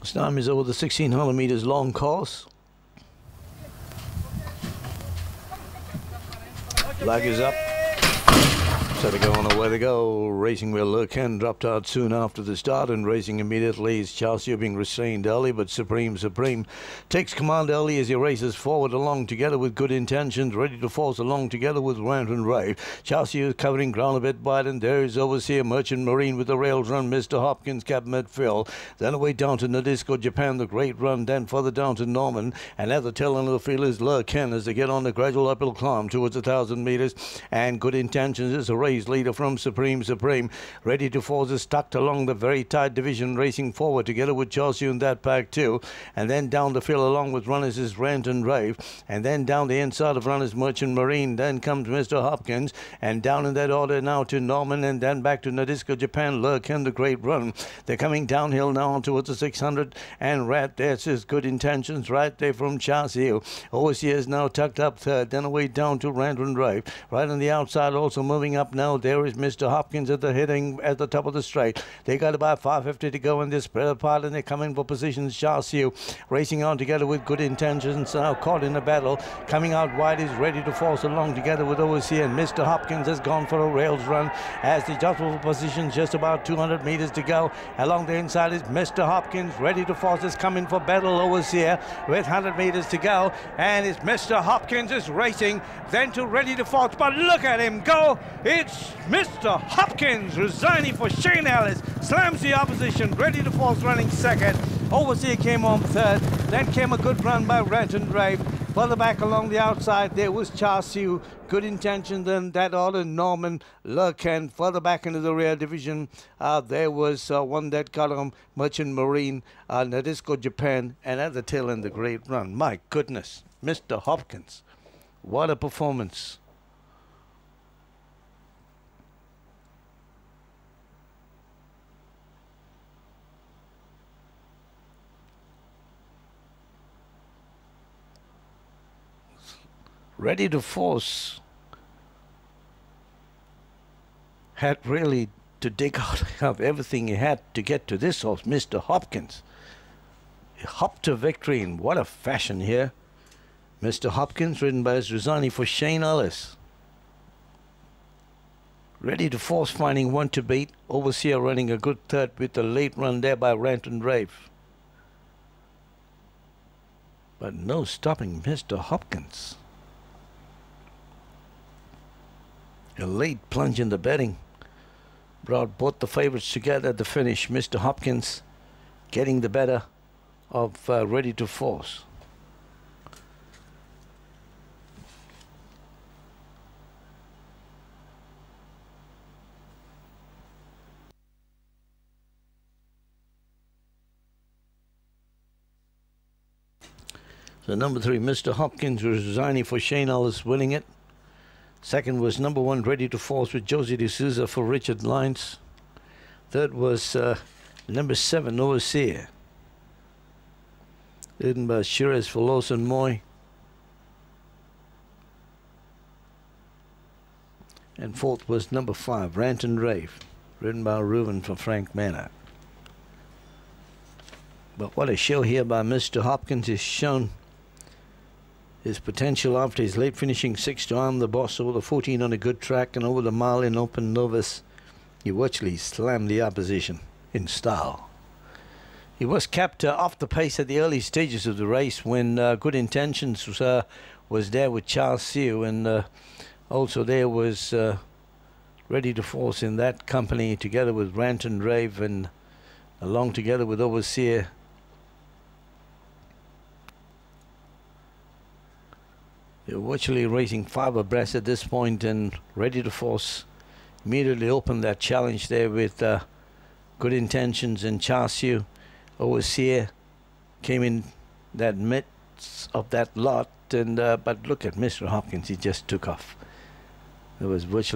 This time is over the 1600 meters long course. Flag is up. So they go on away they go. Racing where Lurken dropped out soon after the start, and racing immediately is Chelsea, being restrained early, but Supreme takes command early as he races forward along together with Good Intentions, ready to force along together with Rant and Rave. Chelsea is covering ground a bit wide, and there is Overseer Merchant Marine with the rails run. Mr. Hopkins cap midfield, then away down to Nadisco Japan, the great run, then further down to Norman, and at the tail end of the field is Lurken as they get on the gradual uphill climb towards 1,000 meters, and Good Intentions is a race leader from Supreme, ready to force is tucked along the very tight division, racing forward together with Chelsea in that pack too, and then down the field along with runners is Rant and Rave, and then down the inside of runners Merchant Marine, then comes Mr. Hopkins, and down in that order now to Norman, and then back to Nadisco Japan, Lurken, the great run. They're coming downhill now towards the 600, and right there's his Good Intentions right there from Chelsea. Overseer is now tucked up third, then away down to Rant and Rave. Right on the outside also moving up now, there is Mr. Hopkins at the heading at the top of the straight. They got about 550 to go in this spread apart, and they're coming for positions. Chelsea racing on together with Good Intentions, now caught in the battle. Coming out wide is ready to force along together with Overseer, and Mr. Hopkins has gone for a rails run as the judgment positions just about 200 meters to go. Along the inside is Mr. Hopkins, ready to force, is coming for battle. Overseer with 100 meters to go, and it's Mr. Hopkins is racing, then to ready to force, but look at him go. It's Mr. Hopkins resigning for Shane Ellis, slams the opposition, ready to force running second. Overseer came on third, then came a good run by Rant and Rave. Further back along the outside there was Chelsea, Good Intentions, and that order Norman, Lurken. Further back into the rear division there was one that got on Merchant Marine, Nadisco Japan, and at the tail end the great run. My goodness, Mr. Hopkins, what a performance. Ready to force had really to dig out of everything he had to get to this horse, Mr. Hopkins. He hopped to victory in what a fashion here. Mr. Hopkins, ridden by his Rosani for Shane Ellis. Ready to force, finding one to beat. Overseer running a good third with the late run there by Rant and Rave. But no stopping Mr. Hopkins. A late plunge in the betting brought both the favorites together at the finish. Mr. Hopkins getting the better of Ready to Force. So number 3, Mr. Hopkins, was resigning for Shane Ellis, winning it. Second was number 1, Ready to Force with Josie D'Souza for Richard Lyons. Third was number 7, Overseer, ridden by Shiraz for Lawson Moy. And fourth was number 5, Rant and Rave, ridden by Reuben for Frank Manor. But what a show here by Mr. Hopkins has shown his potential after his late finishing 6 to arm the boss over the 14 on a good track, and over the mile in open novice he virtually slammed the opposition in style. He was kept off the pace at the early stages of the race when Good Intentions was there with Charles Siu, and also there was Ready to Force in that company together with Rant and Rave, and along together with Overseer. They're virtually racing 5 abreast at this point, and Ready to Force immediately opened that challenge there with Good Intentions and Chasiu. Overseer came in that midst of that lot, and but look at Mr. Hopkins, he just took off. There was virtually